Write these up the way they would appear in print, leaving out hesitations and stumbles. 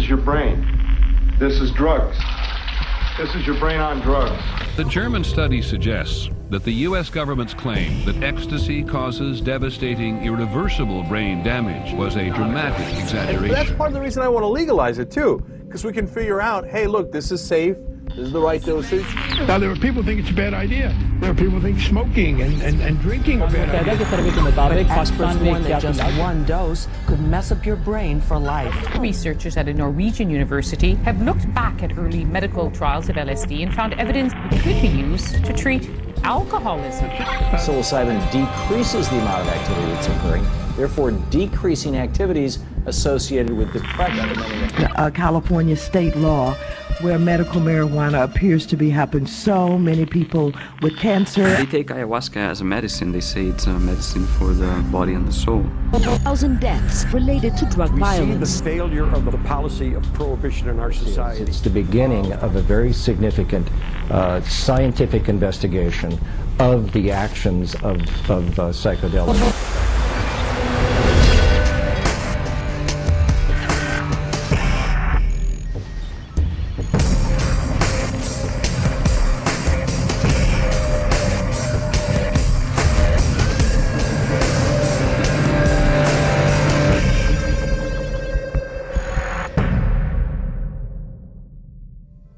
is your brain. This is drugs. This is your brain on drugs. The German study suggests that the U.S. government's claim that ecstasy causes devastating, irreversible brain damage was a dramatic exaggeration. That's part of the reason I want to legalize it, too, because we can figure out, hey, look, this is safe, this is the right dosage. Now, there are people who think it's a bad idea. There are people who think smoking and drinking are bad ideas. But experts warn that just one dose could mess up your brain for life. Researchers at a Norwegian university have looked back at early medical trials of LSD and found evidence it could be used to treat alcoholism. Psilocybin decreases the amount of activity that's occurring, therefore decreasing activities associated with depression. California state law where medical marijuana appears to be helping so many people with cancer. They take ayahuasca as a medicine. They say it's a medicine for the body and the soul. 1,000 deaths related to drug violence. We see the failure of the policy of prohibition in our society. It's the beginning of a very significant scientific investigation of the actions of psychedelics.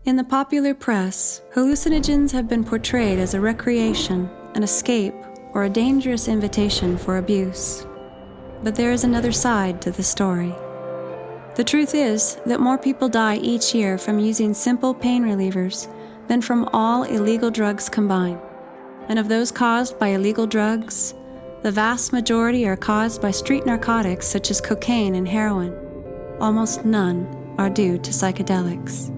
In the popular press, hallucinogens have been portrayed as a recreation, an escape, or a dangerous invitation for abuse. But there is another side to the story. The truth is that more people die each year from using simple pain relievers than from all illegal drugs combined. And of those caused by illegal drugs, the vast majority are caused by street narcotics such as cocaine and heroin. Almost none are due to psychedelics.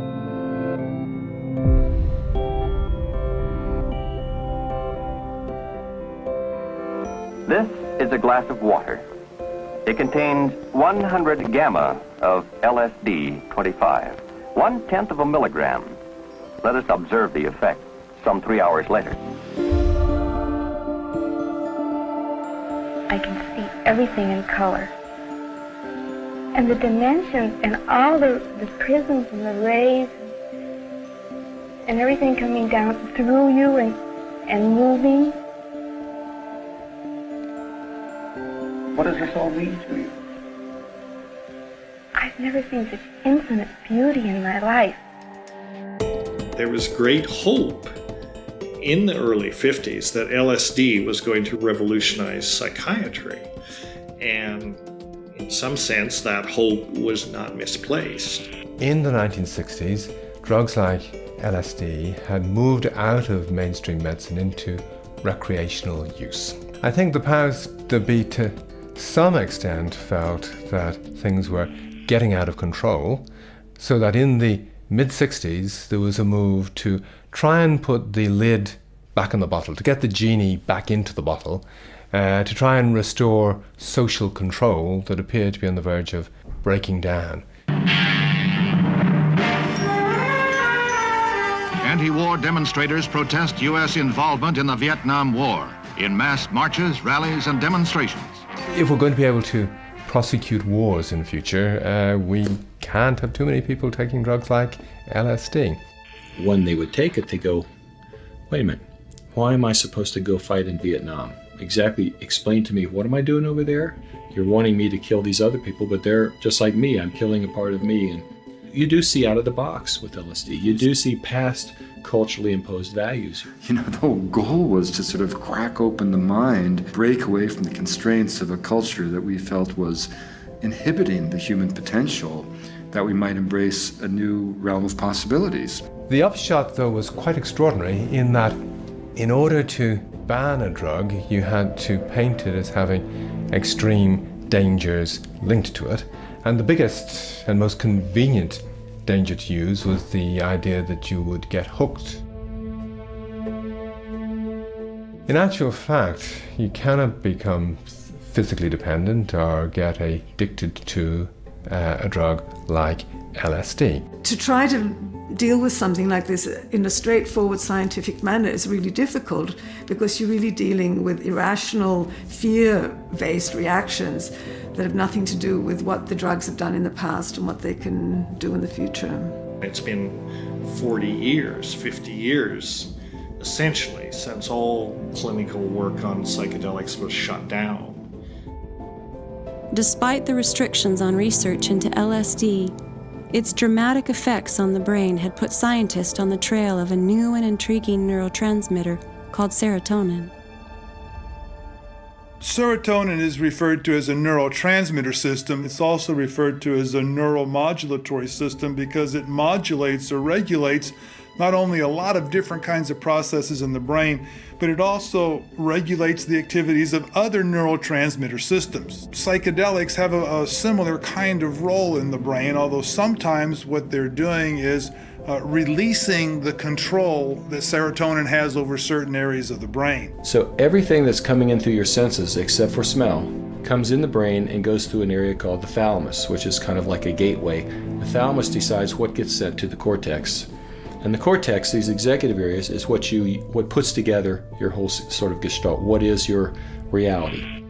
This is a glass of water. It contains 100 gamma of LSD-25, 1/10 of a milligram. Let us observe the effect some 3 hours later. I can see everything in color. And the dimensions and all the prisms and the rays and everything coming down through you and moving. What does this all mean to you? I've never seen such infinite beauty in my life. There was great hope in the early 50s that LSD was going to revolutionize psychiatry. And in some sense, that hope was not misplaced. In the 1960s, drugs like LSD had moved out of mainstream medicine into recreational use. I think the powers that be to some extent felt that things were getting out of control, so that in the mid-60s there was a move to try and put the lid back in the bottle, to get the genie back into the bottle, to try and restore social control that appeared to be on the verge of breaking down. Anti-war demonstrators protest U.S. involvement in the Vietnam War in mass marches, rallies, and demonstrations. If we're going to be able to prosecute wars in future, we can't have too many people taking drugs like LSD. When they would take it, they go, wait a minute, why am I supposed to go fight in Vietnam? Exactly, explain to me, what am I doing over there? You're wanting me to kill these other people, but they're just like me, I'm killing a part of me. And you do see out of the box with LSD. You do see past culturally imposed values. You know, the whole goal was to sort of crack open the mind, break away from the constraints of a culture that we felt was inhibiting the human potential, that we might embrace a new realm of possibilities. The upshot, though, was quite extraordinary in that in order to ban a drug, you had to paint it as having extreme dangers linked to it. And the biggest and most convenient danger to use was the idea that you would get hooked. In actual fact, you cannot become physically dependent or get addicted to a drug like LSD. To try to deal with something like this in a straightforward scientific manner is really difficult, because you're really dealing with irrational, fear-based reactions that have nothing to do with what the drugs have done in the past and what they can do in the future. It's been 40 years, 50 years, essentially, since all clinical work on psychedelics was shut down. Despite the restrictions on research into LSD, its dramatic effects on the brain had put scientists on the trail of a new and intriguing neurotransmitter called serotonin. Serotonin is referred to as a neurotransmitter system. It's also referred to as a neuromodulatory system because it modulates or regulates not only a lot of different kinds of processes in the brain, but it also regulates the activities of other neurotransmitter systems. Psychedelics have a similar kind of role in the brain, although sometimes what they're doing is releasing the control that serotonin has over certain areas of the brain. So everything that's coming in through your senses, except for smell, comes in the brain and goes through an area called the thalamus, which is kind of like a gateway. The thalamus decides what gets sent to the cortex. And the cortex, these executive areas, is what puts together your whole sort of gestalt. What is your reality?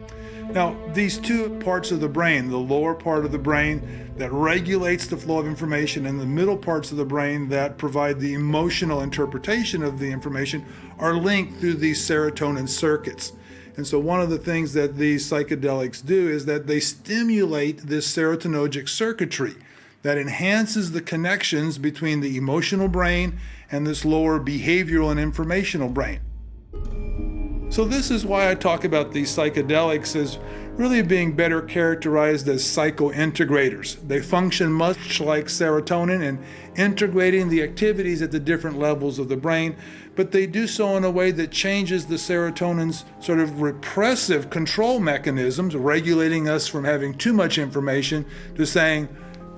Now, these two parts of the brain, the lower part of the brain that regulates the flow of information and the middle parts of the brain that provide the emotional interpretation of the information, are linked through these serotonin circuits. And so one of the things that these psychedelics do is that they stimulate this serotonergic circuitry that enhances the connections between the emotional brain and this lower behavioral and informational brain. So this is why I talk about these psychedelics as really being better characterized as psychointegrators. They function much like serotonin in integrating the activities at the different levels of the brain, but they do so in a way that changes the serotonin's sort of repressive control mechanisms, regulating us from having too much information to saying,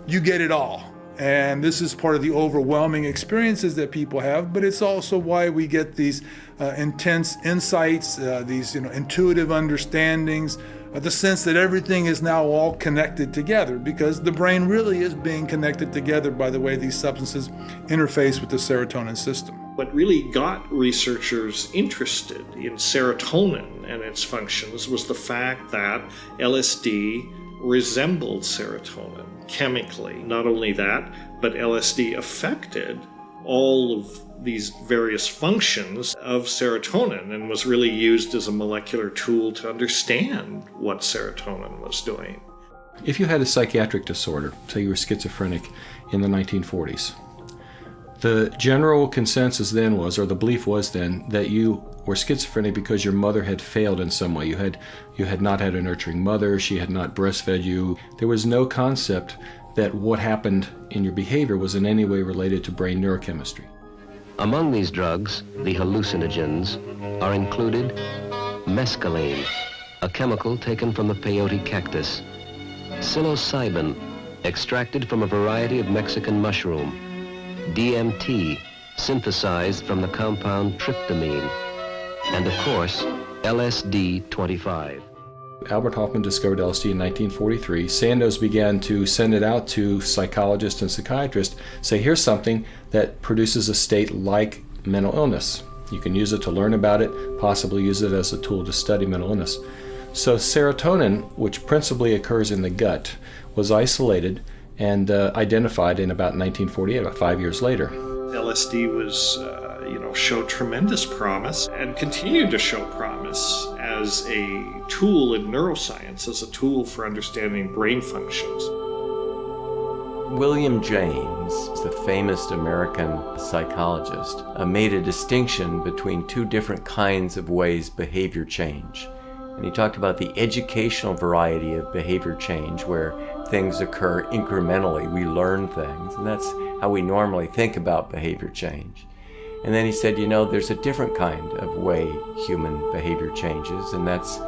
you get it all. And this is part of the overwhelming experiences that people have, but it's also why we get these intense insights, these intuitive understandings, the sense that everything is now all connected together, because the brain really is being connected together by the way these substances interface with the serotonin system. What really got researchers interested in serotonin and its functions was the fact that LSD resembled serotonin chemically. Not only that, but LSD affected all of these various functions of serotonin and was really used as a molecular tool to understand what serotonin was doing. If you had a psychiatric disorder, say you were schizophrenic in the 1940s, the general consensus then was, or the belief was then, that you were schizophrenic because your mother had failed in some way. You had not had a nurturing mother, she had not breastfed you. There was no concept that what happened in your behavior was in any way related to brain neurochemistry. Among these drugs, the hallucinogens, are included mescaline, a chemical taken from the peyote cactus, psilocybin, extracted from a variety of Mexican mushroom, DMT, synthesized from the compound tryptamine, and of course, LSD-25. Albert Hofmann discovered LSD in 1943. Sandoz began to send it out to psychologists and psychiatrists, say, here's something that produces a state like mental illness. You can use it to learn about it, possibly use it as a tool to study mental illness. So serotonin, which principally occurs in the gut, was isolated and identified in about 1948, about 5 years later. LSD was, showed tremendous promise and continued to show promise as a tool in neuroscience, as a tool for understanding brain functions. William James, the famous American psychologist, made a distinction between two different kinds of ways behavior change. And he talked about the educational variety of behavior change, where things occur incrementally. We learn things, and that's how we normally think about behavior change. And then he said, there's a different kind of way human behavior changes, and that's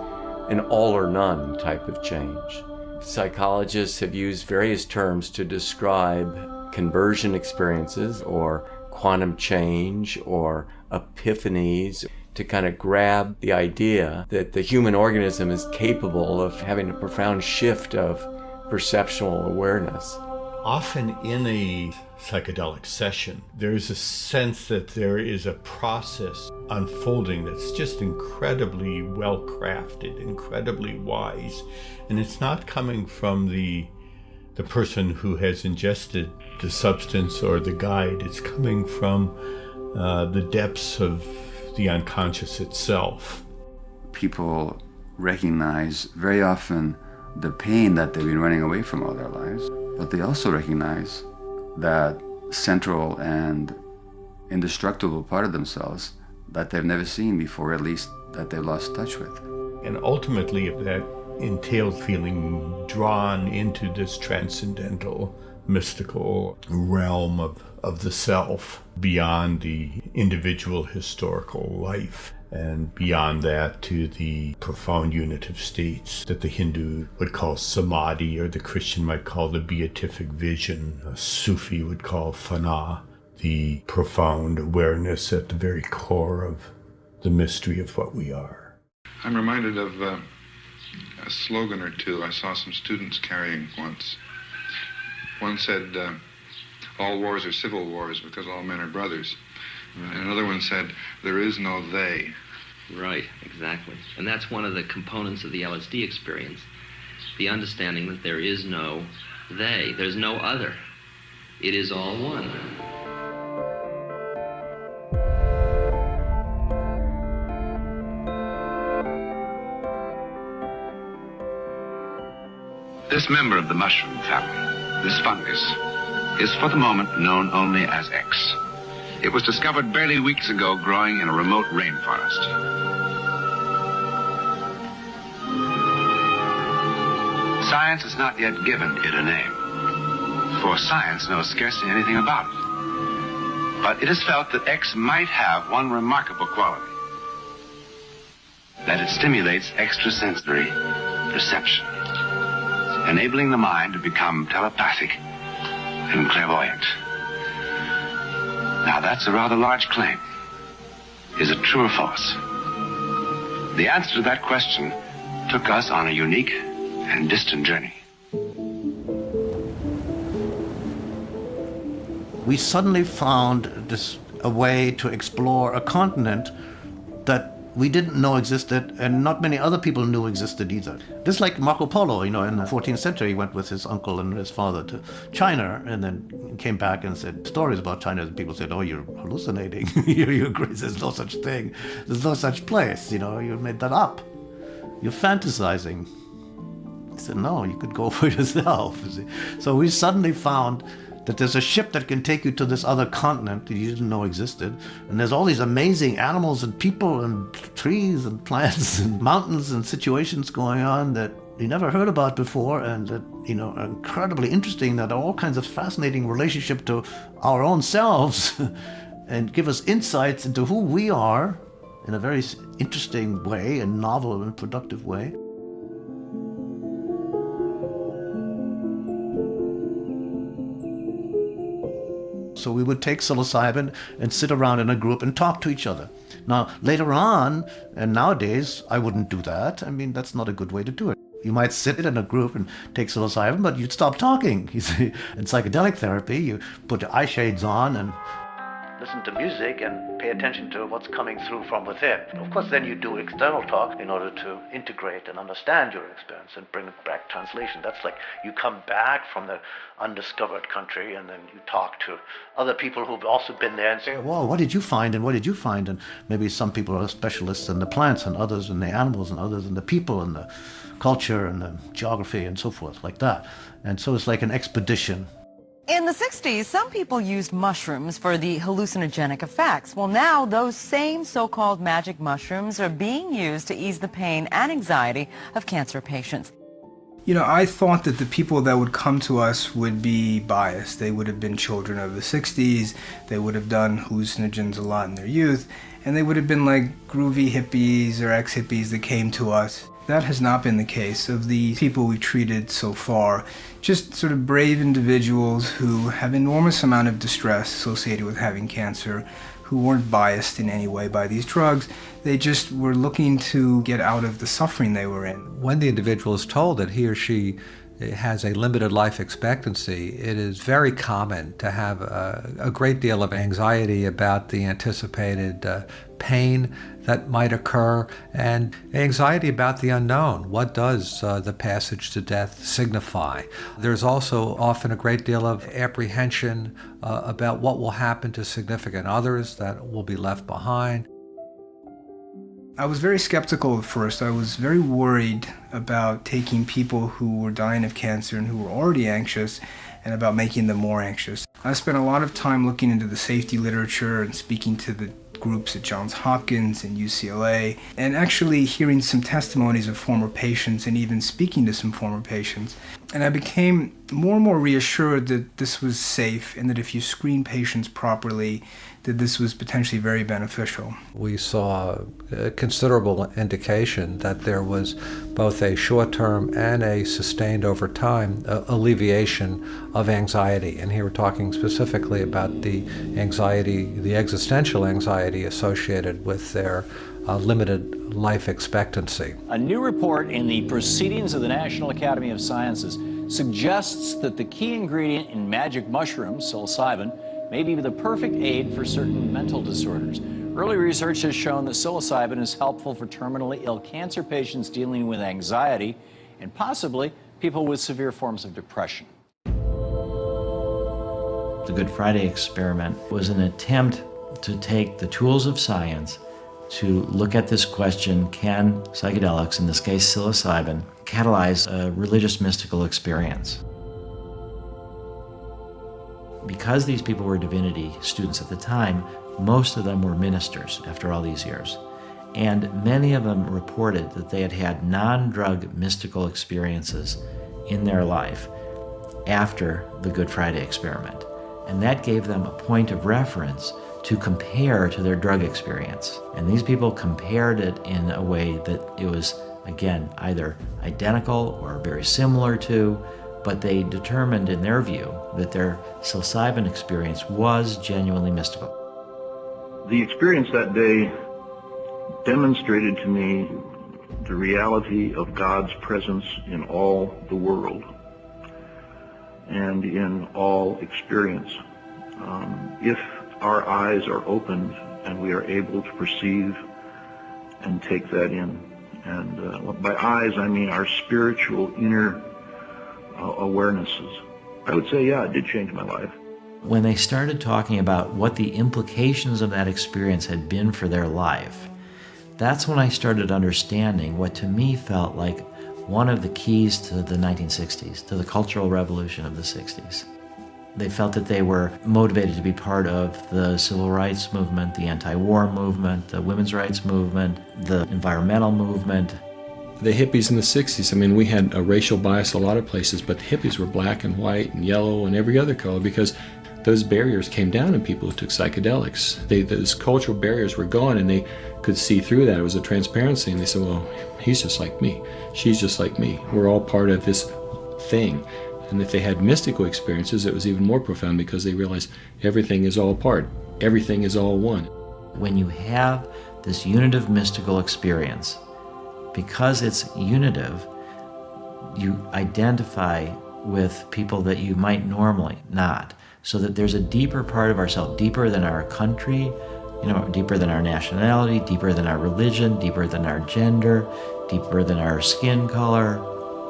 an all or none type of change. Psychologists have used various terms to describe conversion experiences, or quantum change, or epiphanies, to kind of grab the idea that the human organism is capable of having a profound shift of perceptual awareness. Often in a psychedelic session, there's a sense that there is a process unfolding that's just incredibly well crafted, incredibly wise, and it's not coming from the person who has ingested the substance or the guide. It's coming from the depths of the unconscious itself. People recognize very often the pain that they've been running away from all their lives, but they also recognize that central and indestructible part of themselves that they've never seen before, at least that they've lost touch with. And ultimately, that entails feeling drawn into this transcendental, mystical realm of the self, beyond the individual historical life, and beyond that to the profound unitive states that the Hindu would call samadhi, or the Christian might call the beatific vision, a Sufi would call fana, the profound awareness at the very core of the mystery of what we are. I'm reminded of a slogan or two I saw some students carrying once. One said, all wars are civil wars because all men are brothers. Right. And another one said, there is no they. Right, exactly. And that's one of the components of the LSD experience, the understanding that there is no they, there's no other. It is all one. This member of the mushroom family, this fungus, is for the moment known only as X. It was discovered barely weeks ago growing in a remote rainforest. Science has not yet given it a name, for science knows scarcely anything about it. But it is felt that X might have one remarkable quality, that it stimulates extrasensory perception, enabling the mind to become telepathic and clairvoyant. Now that's a rather large claim. Is it true or false? The answer to that question took us on a unique and distant journey. We suddenly found a way to explore a continent that we didn't know existed, and not many other people knew existed either. Just like Marco Polo, in the 14th century, he went with his uncle and his father to China, and then came back and said stories about China, and people said, oh, you're hallucinating, you're crazy, there's no such thing, there's no such place, you made that up, you're fantasizing. He said, no, you could go for yourself. So we suddenly found that there's a ship that can take you to this other continent that you didn't know existed. And there's all these amazing animals and people and trees and plants and mountains and situations going on that you never heard about before, and that, are incredibly interesting, that are all kinds of fascinating relationship to our own selves and give us insights into who we are in a very interesting way, and novel and productive way. So we would take psilocybin and sit around in a group and talk to each other. Now, later on, and nowadays, I wouldn't do that. That's not a good way to do it. You might sit in a group and take psilocybin, but you'd stop talking. You see, in psychedelic therapy, you put your eye shades on and listen to music and pay attention to what's coming through from within. Of course, then you do external talk in order to integrate and understand your experience and bring it back translation. That's like you come back from the undiscovered country and then you talk to other people who've also been there and say, well, what did you find, and what did you find? And maybe some people are specialists in the plants, and others in the animals, and others in the people, and the culture, and the geography, and so forth, like that. And so it's like an expedition. In the 60s, some people used mushrooms for the hallucinogenic effects. Well, now those same so-called magic mushrooms are being used to ease the pain and anxiety of cancer patients. I thought that the people that would come to us would be biased. They would have been children of the 60s, they would have done hallucinogens a lot in their youth, and they would have been like groovy hippies or ex-hippies that came to us. That has not been the case of the people we treated so far. Just sort of brave individuals who have enormous amount of distress associated with having cancer, who weren't biased in any way by these drugs. They just were looking to get out of the suffering they were in. When the individual is told that he or she has a limited life expectancy, it is very common to have a great deal of anxiety about the anticipated pain that might occur, and anxiety about the unknown. What does the passage to death signify? There's also often a great deal of apprehension about what will happen to significant others that will be left behind. I was very skeptical at first. I was very worried about taking people who were dying of cancer and who were already anxious and about making them more anxious. I spent a lot of time looking into the safety literature and speaking to the groups at Johns Hopkins and UCLA, and actually hearing some testimonies of former patients and even speaking to some former patients. And I became more and more reassured that this was safe and that if you screen patients properly, that this was potentially very beneficial. We saw a considerable indication that there was both a short-term and a sustained over time alleviation of anxiety. And here we're talking specifically about the anxiety, the existential anxiety associated with their limited life expectancy. A new report in the Proceedings of the National Academy of Sciences suggests that the key ingredient in magic mushrooms, psilocybin, may be the perfect aid for certain mental disorders. Early research has shown that psilocybin is helpful for terminally ill cancer patients dealing with anxiety and possibly people with severe forms of depression. The Good Friday experiment was an attempt to take the tools of science to look at this question: can psychedelics, in this case psilocybin, catalyze a religious mystical experience? Because these people were divinity students at the time, most of them were ministers after all these years. And many of them reported that they had had non-drug mystical experiences in their life after the Good Friday experiment. And that gave them a point of reference to compare to their drug experience. And these people compared it in a way that it was, again, either identical or very similar to, but they determined in their view that their psilocybin experience was genuinely mystical. The experience that day demonstrated to me the reality of God's presence in all the world and in all experience. If our eyes are opened and we are able to perceive and take that in. And by eyes, I mean our spiritual inner awarenesses. I would say, yeah, it did change my life. When they started talking about what the implications of that experience had been for their life, that's when I started understanding what to me felt like one of the keys to the 1960s, to the cultural revolution of the 60s. They felt that they were motivated to be part of the civil rights movement, the anti-war movement, the women's rights movement, the environmental movement. The hippies in the 60s, I mean, we had a racial bias a lot of places, but the hippies were black and white and yellow and every other color because those barriers came down in people who took psychedelics. Those cultural barriers were gone and they could see through that. It was a transparency, and they said, well, he's just like me. She's just like me. We're all part of this thing. And if they had mystical experiences, it was even more profound because they realized everything is all part. Everything is all one. When you have this unitive mystical experience, because it's unitive, you identify with people that you might normally not. So that there's a deeper part of ourselves, deeper than our country, deeper than our nationality, deeper than our religion, deeper than our gender, deeper than our skin color,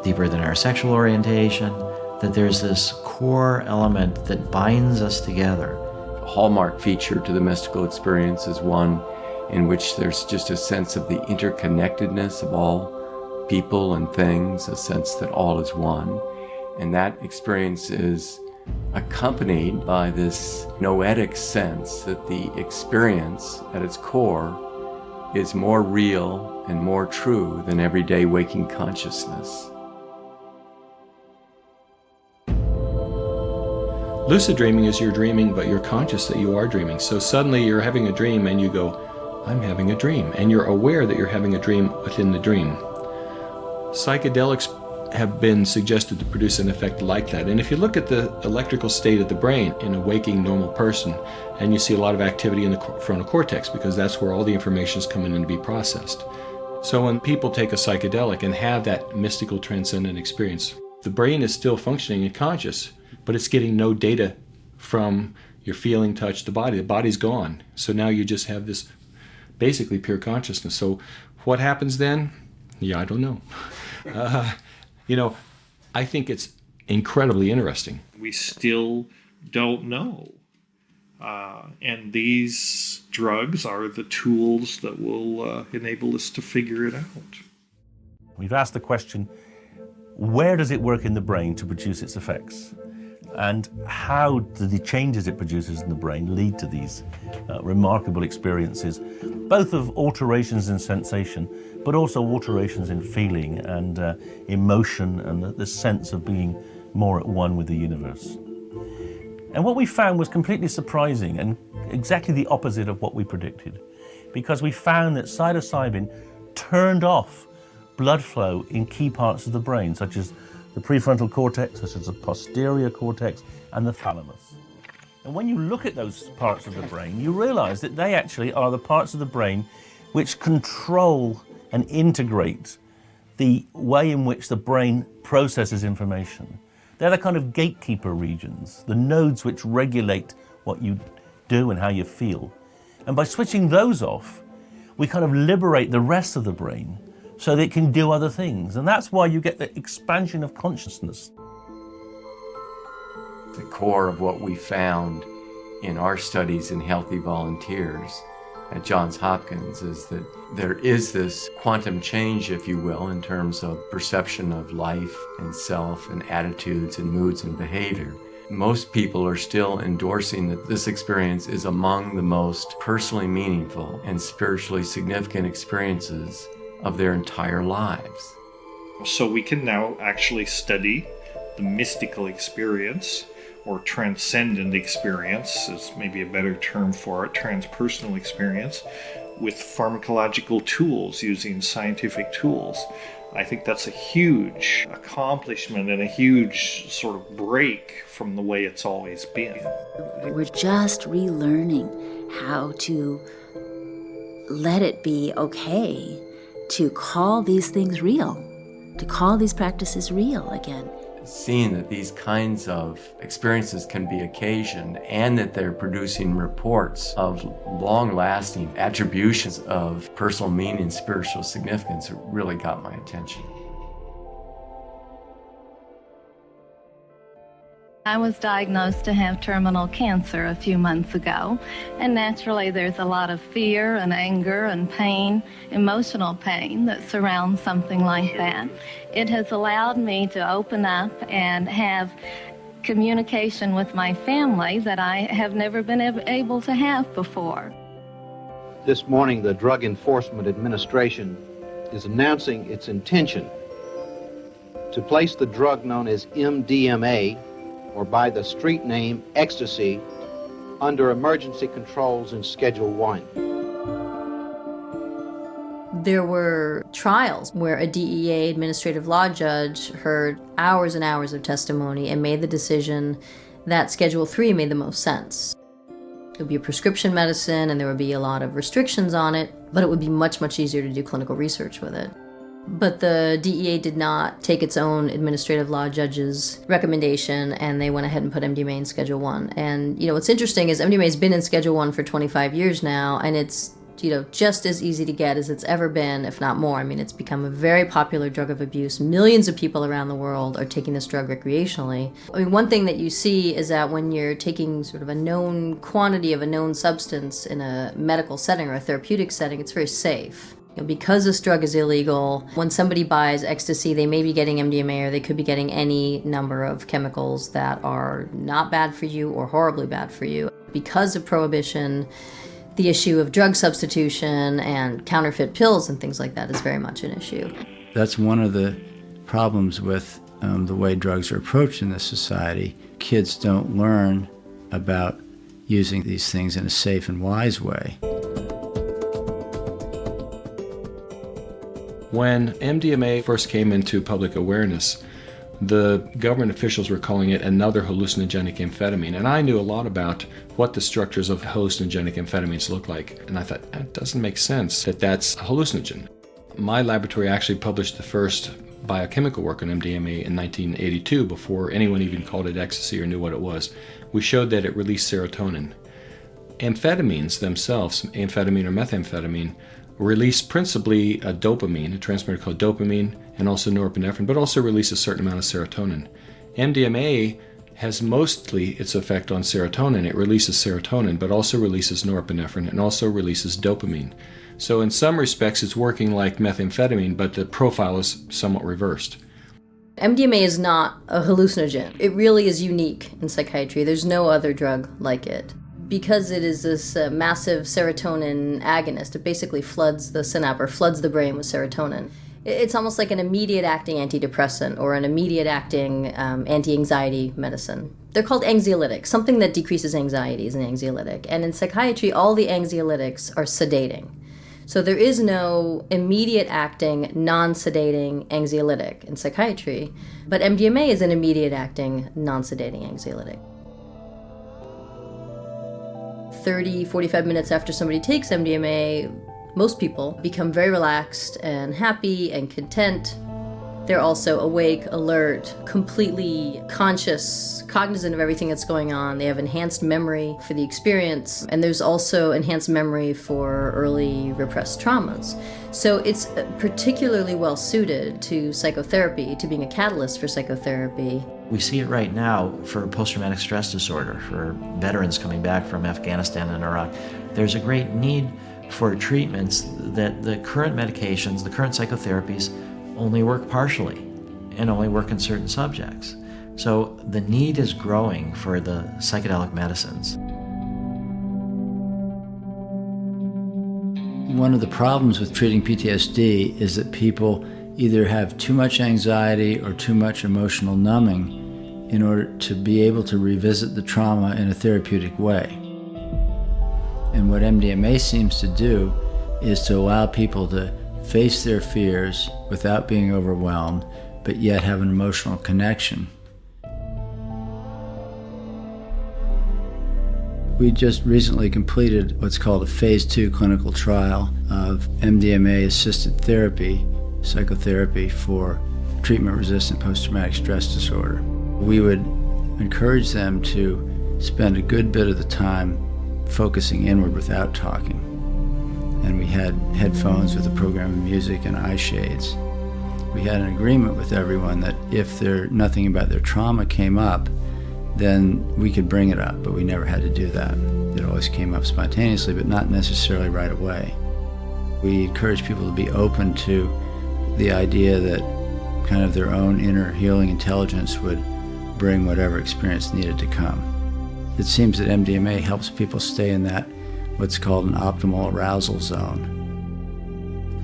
deeper than our sexual orientation, that there's this core element that binds us together. A hallmark feature to the mystical experience is one in which there's just a sense of the interconnectedness of all people and things, a sense that all is one. And that experience is accompanied by this noetic sense that the experience at its core is more real and more true than everyday waking consciousness. Lucid dreaming is you're dreaming, but you're conscious that you are dreaming. So suddenly you're having a dream and you go, I'm having a dream. And you're aware that you're having a dream within the dream. Psychedelics have been suggested to produce an effect like that. And if you look at the electrical state of the brain in a waking normal person, and you see a lot of activity in the frontal cortex, because that's where all the information is coming in to be processed. So when people take a psychedelic and have that mystical transcendent experience, The brain is still functioning and conscious, but it's getting no data from your feeling, touch, the body. The body's gone. So now you just have this basically pure consciousness. So what happens then? Yeah, I don't know. I think it's incredibly interesting. We still don't know. And these drugs are the tools that will enable us to figure it out. We've asked the question, where does it work in the brain to produce its effects? And how do the changes it produces in the brain lead to these remarkable experiences, both of alterations in sensation, but also alterations in feeling and emotion and the sense of being more at one with the universe. And what we found was completely surprising and exactly the opposite of what we predicted, because we found that psilocybin turned off blood flow in key parts of the brain, such as the prefrontal cortex, such as the posterior cortex, and the thalamus. And when you look at those parts of the brain, you realize that they actually are the parts of the brain which control and integrate the way in which the brain processes information. They're the kind of gatekeeper regions, the nodes which regulate what you do and how you feel. And by switching those off, we kind of liberate the rest of the brain so that it can do other things. And that's why you get the expansion of consciousness. The core of what we found in our studies in healthy volunteers at Johns Hopkins is that there is this quantum change, if you will, in terms of perception of life and self and attitudes and moods and behavior. Most people are still endorsing that this experience is among the most personally meaningful and spiritually significant experiences of their entire lives. So we can now actually study the mystical experience, or transcendent experience is maybe a better term for it, transpersonal experience, with pharmacological tools, using scientific tools. I think that's a huge accomplishment and a huge sort of break from the way it's always been. We're just relearning how to let it be okay to call these things real, to call these practices real again. Seeing that these kinds of experiences can be occasioned and that they're producing reports of long-lasting attributions of personal meaning and spiritual significance really got my attention. I was diagnosed to have terminal cancer a few months ago, and naturally there's a lot of fear and anger and pain, emotional pain that surrounds something like that. It has allowed me to open up and have communication with my family that I have never been able to have before. This morning, the Drug Enforcement Administration is announcing its intention to place the drug known as MDMA, or by the street name ecstasy, under emergency controls in Schedule 1. There were trials where a DEA administrative law judge heard hours and hours of testimony and made the decision that Schedule 3 made the most sense. It would be a prescription medicine and there would be a lot of restrictions on it, but it would be much, much easier to do clinical research with it. But the DEA did not take its own administrative law judge's recommendation, and they went ahead and put MDMA in Schedule 1. And, what's interesting is MDMA has been in Schedule 1 for 25 years now, and it's, just as easy to get as it's ever been, if not more. I mean, it's become a very popular drug of abuse. Millions of people around the world are taking this drug recreationally. I mean, one thing that you see is that when you're taking sort of a known quantity of a known substance in a medical setting or a therapeutic setting, it's very safe. Because this drug is illegal, when somebody buys ecstasy, they may be getting MDMA or they could be getting any number of chemicals that are not bad for you or horribly bad for you. Because of prohibition, the issue of drug substitution and counterfeit pills and things like that is very much an issue. That's one of the problems with the way drugs are approached in this society. Kids don't learn about using these things in a safe and wise way. When MDMA first came into public awareness, the government officials were calling it another hallucinogenic amphetamine. And I knew a lot about what the structures of hallucinogenic amphetamines look like. And I thought, it doesn't make sense that that's a hallucinogen. My laboratory actually published the first biochemical work on MDMA in 1982, before anyone even called it ecstasy or knew what it was. We showed that it released serotonin. Amphetamines themselves, amphetamine or methamphetamine, release principally a dopamine, a transmitter called dopamine, and also norepinephrine, but also release a certain amount of serotonin. MDMA has mostly its effect on serotonin. It releases serotonin, but also releases norepinephrine and also releases dopamine. So in some respects, it's working like methamphetamine, but the profile is somewhat reversed. MDMA is not a hallucinogen. It really is unique in psychiatry. There's no other drug like it. Because it is this massive serotonin agonist, it basically floods the synapse or floods the brain with serotonin. It's almost like an immediate acting antidepressant or an immediate acting anti-anxiety medicine. They're called anxiolytics. Something that decreases anxiety is an anxiolytic. And in psychiatry, all the anxiolytics are sedating. So there is no immediate acting, non-sedating anxiolytic in psychiatry, but MDMA is an immediate acting, non-sedating anxiolytic. 30, 45 minutes after somebody takes MDMA, most people become very relaxed and happy and content. They're also awake, alert, completely conscious, cognizant of everything that's going on. They have enhanced memory for the experience, and there's also enhanced memory for early repressed traumas. So it's particularly well suited to psychotherapy, to being a catalyst for psychotherapy. We see it right now for post-traumatic stress disorder, for veterans coming back from Afghanistan and Iraq. There's a great need for treatments that the current medications, the current psychotherapies, only work partially and only work in certain subjects. So the need is growing for the psychedelic medicines. One of the problems with treating PTSD is that people either have too much anxiety or too much emotional numbing in order to be able to revisit the trauma in a therapeutic way. And what MDMA seems to do is to allow people to face their fears without being overwhelmed, but yet have an emotional connection. We just recently completed what's called a phase 2 clinical trial of MDMA-assisted therapy, psychotherapy for treatment-resistant post-traumatic stress disorder. We would encourage them to spend a good bit of the time focusing inward without talking. And we had headphones with a program of music and eye shades. We had an agreement with everyone that if nothing about their trauma came up, then we could bring it up, but we never had to do that. It always came up spontaneously, but not necessarily right away. We encourage people to be open to the idea that kind of their own inner healing intelligence would bring whatever experience needed to come. It seems that MDMA helps people stay in that what's called an optimal arousal zone.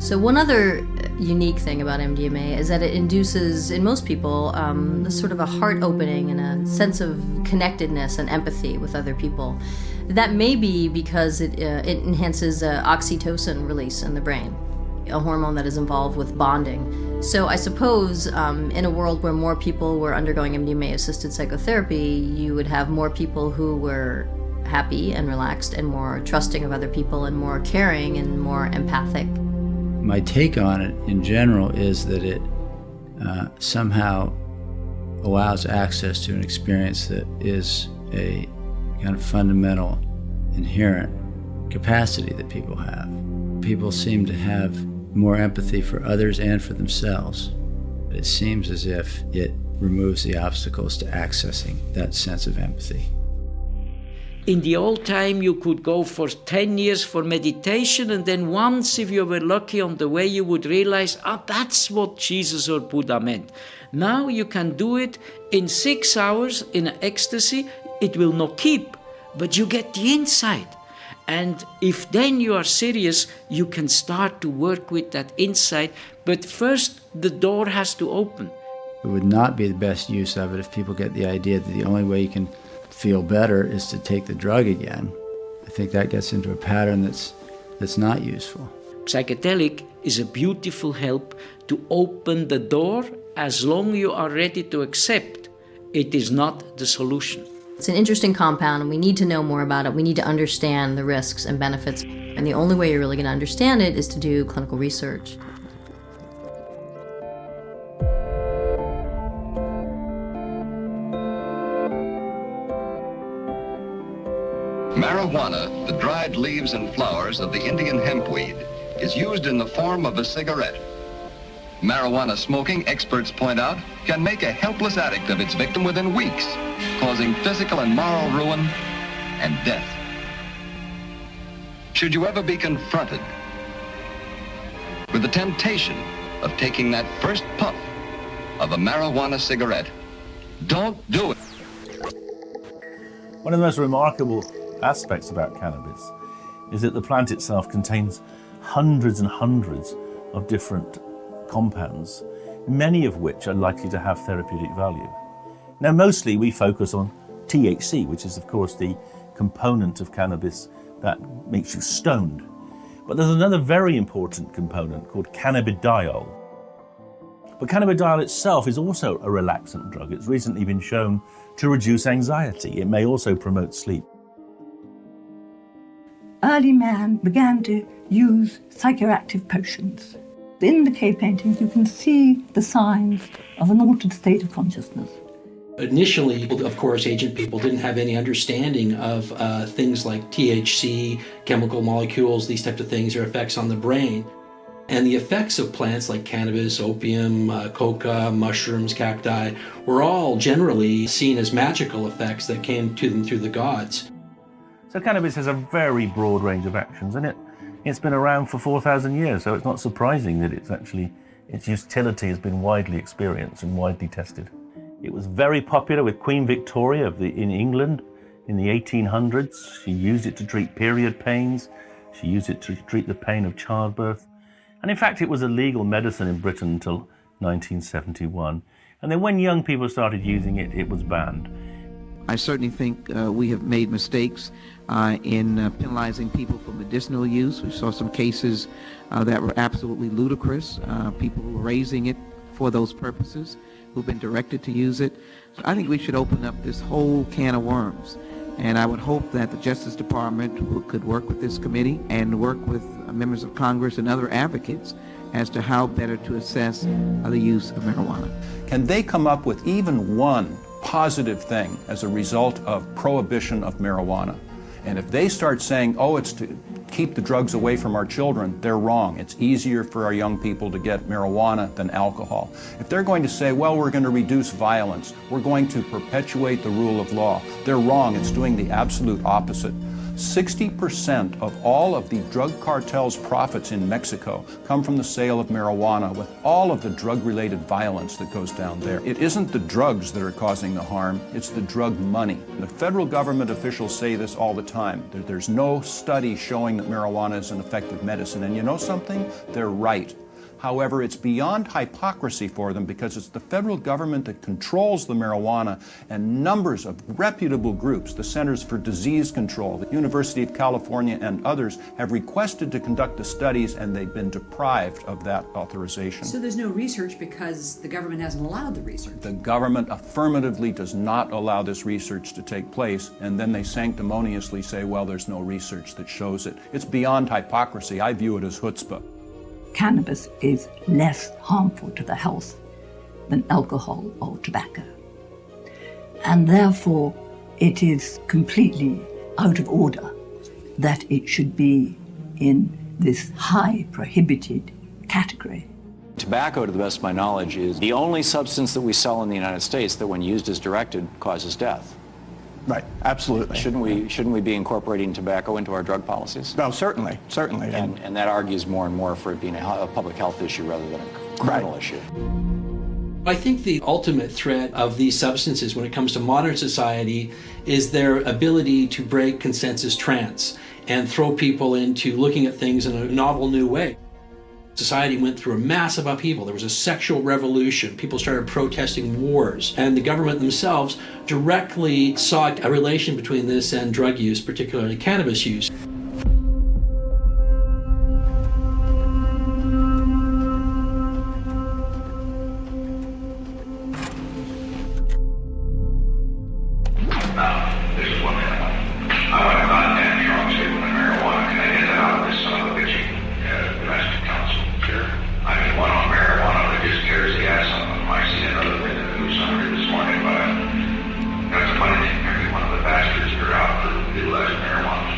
So one other unique thing about MDMA is that it induces, in most people, this sort of a heart opening and a sense of connectedness and empathy with other people. That may be because it enhances oxytocin release in the brain, a hormone that is involved with bonding. So I suppose in a world where more people were undergoing MDMA-assisted psychotherapy, you would have more people who were happy and relaxed and more trusting of other people and more caring and more empathic. My take on it in general is that it somehow allows access to an experience that is a kind of fundamental, inherent capacity that people have. People seem to have more empathy for others and for themselves. It seems as if it removes the obstacles to accessing that sense of empathy. In the old time, you could go for 10 years for meditation, and then once, if you were lucky on the way, you would realize, that's what Jesus or Buddha meant. Now you can do it in 6 hours in ecstasy. It will not keep, but you get the insight. And if then you are serious, you can start to work with that insight. But first, the door has to open. It would not be the best use of it if people get the idea that the only way you can feel better is to take the drug again. I think that gets into a pattern that's not useful. Psychedelic is a beautiful help to open the door as long you are ready to accept. It is not the solution. It's an interesting compound, and we need to know more about it. We need to understand the risks and benefits. And the only way you're really going to understand it is to do clinical research. Marijuana, the dried leaves and flowers of the Indian hempweed, is used in the form of a cigarette. Marijuana smoking, experts point out, can make a helpless addict of its victim within weeks, causing physical and moral ruin and death. Should you ever be confronted with the temptation of taking that first puff of a marijuana cigarette, don't do it. One of the most remarkable aspects about cannabis is that the plant itself contains hundreds and hundreds of different compounds, many of which are likely to have therapeutic value. Now, mostly we focus on THC, which is of course the component of cannabis that makes you stoned. But there's another very important component called cannabidiol. But cannabidiol itself is also a relaxant drug. It's recently been shown to reduce anxiety. It may also promote sleep. Early man began to use psychoactive potions. In the cave paintings, you can see the signs of an altered state of consciousness. Initially, of course, ancient people didn't have any understanding of things like THC, chemical molecules, these types of things, their effects on the brain. And the effects of plants like cannabis, opium, coca, mushrooms, cacti were all generally seen as magical effects that came to them through the gods. So cannabis has a very broad range of actions, and it's been around for 4,000 years, so it's not surprising that its utility has been widely experienced and widely tested. It was very popular with Queen Victoria in England in the 1800s. She used it to treat period pains. She used it to treat the pain of childbirth. And in fact, it was a legal medicine in Britain until 1971. And then when young people started using it, it was banned. I certainly think we have made mistakes in penalizing people for medicinal use. We saw some cases that were absolutely ludicrous, people who were raising it for those purposes, who've been directed to use it. So I think we should open up this whole can of worms. And I would hope that the Justice Department could work with this committee and work with members of Congress and other advocates as to how better to assess the use of marijuana. Can they come up with even one positive thing as a result of prohibition of marijuana? And if they start saying, oh, it's to keep the drugs away from our children, they're wrong. It's easier for our young people to get marijuana than alcohol. If they're going to say, well, we're going to reduce violence, we're going to perpetuate the rule of law, they're wrong. It's doing the absolute opposite. 60% of all of the drug cartels' profits in Mexico come from the sale of marijuana, with all of the drug-related violence that goes down there. It isn't the drugs that are causing the harm, it's the drug money. The federal government officials say this all the time. There's no study showing that marijuana is an effective medicine, and you know something? They're right. However, it's beyond hypocrisy for them because it's the federal government that controls the marijuana, and numbers of reputable groups, the Centers for Disease Control, the University of California, and others have requested to conduct the studies, and they've been deprived of that authorization. So there's no research because the government hasn't allowed the research? The government affirmatively does not allow this research to take place, and then they sanctimoniously say, well, there's no research that shows it. It's beyond hypocrisy. I view it as chutzpah. Cannabis is less harmful to the health than alcohol or tobacco. And therefore, it is completely out of order that it should be in this high prohibited category. Tobacco, to the best of my knowledge, is the only substance that we sell in the United States that, when used as directed, causes death. Right, absolutely. Shouldn't we be incorporating tobacco into our drug policies? No, certainly. And that argues more and more for it being a public health issue rather than a criminal issue. I think the ultimate threat of these substances when it comes to modern society is their ability to break consensus trance and throw people into looking at things in a novel new way. Society went through a massive upheaval. There was a sexual revolution. People started protesting wars. And the government themselves directly saw a relation between this and drug use, particularly cannabis use. That's the funny thing. Every one of the bastards that are out for legalizing marijuana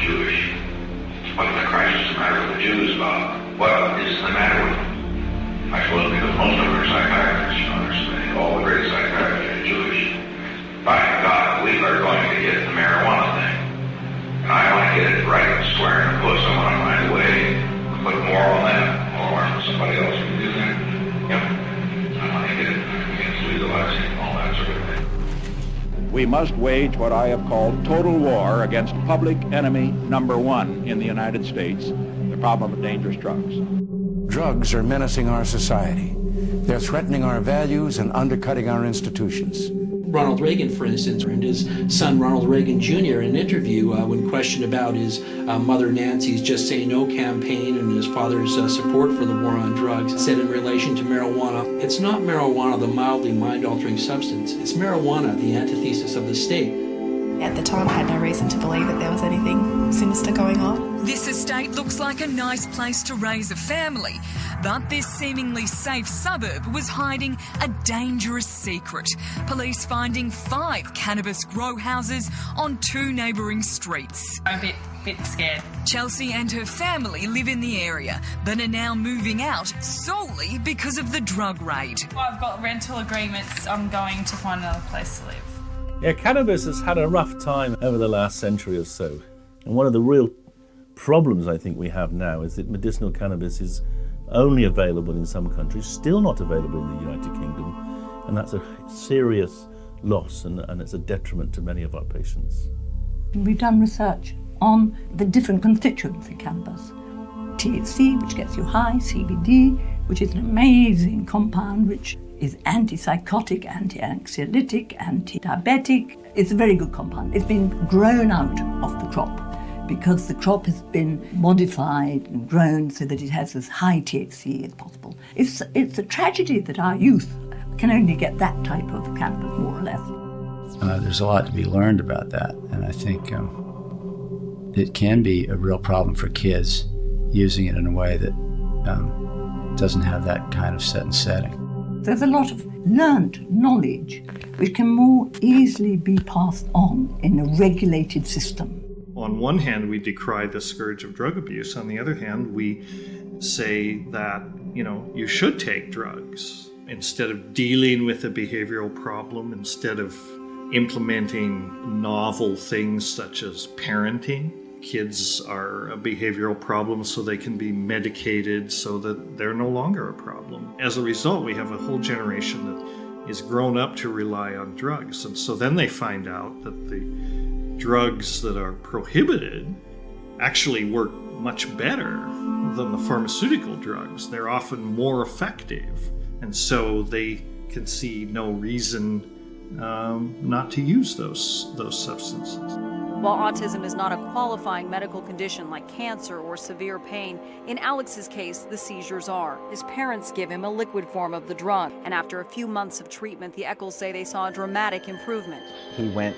We must wage what I have called total war against public enemy number one in the United States, the problem of dangerous drugs. Drugs are menacing our society. They're threatening our values and undercutting our institutions. Ronald Reagan, for instance, and his son Ronald Reagan Jr. in an interview when questioned about his mother Nancy's Just Say No campaign and his father's support for the war on drugs, said in relation to marijuana, it's not marijuana, the mildly mind-altering substance. It's marijuana, the antithesis of the state. At the time, I had no reason to believe that there was anything sinister going on. This estate looks like a nice place to raise a family, but this seemingly safe suburb was hiding a dangerous secret. Police finding 5 cannabis grow houses on 2 neighbouring streets. I'm a bit scared. Chelsea and her family live in the area, but are now moving out solely because of the drug raid. I've got rental agreements. I'm going to find another place to live. Yeah, cannabis has had a rough time over the last century or so. And one of the real problems I think we have now is that medicinal cannabis is only available in some countries, still not available in the United Kingdom. And that's a serious loss and it's a detriment to many of our patients. We've done research on the different constituents in cannabis. THC, which gets you high, CBD, which is an amazing compound which is antipsychotic, anti-anxiolytic, anti-diabetic. It's a very good compound. It's been grown out of the crop because the crop has been modified and grown so that it has as high THC as possible. It's a tragedy that our youth can only get that type of cannabis, more or less. There's a lot to be learned about that, and I think it can be a real problem for kids using it in a way that doesn't have that kind of set and setting. There's a lot of learned knowledge which can more easily be passed on in a regulated system. On one hand, we decry the scourge of drug abuse. On the other hand, we say that, you should take drugs instead of dealing with a behavioral problem, instead of implementing novel things such as parenting. Kids are a behavioral problem, so they can be medicated so that they're no longer a problem. As a result, we have a whole generation that is grown up to rely on drugs. And so then they find out that the drugs that are prohibited actually work much better than the pharmaceutical drugs. They're often more effective. And so they can see no reason not to use those substances. While autism is not a qualifying medical condition like cancer or severe pain, in Alex's case, the seizures are. His parents give him a liquid form of the drug, and after a few months of treatment, the Eccles say they saw a dramatic improvement. He went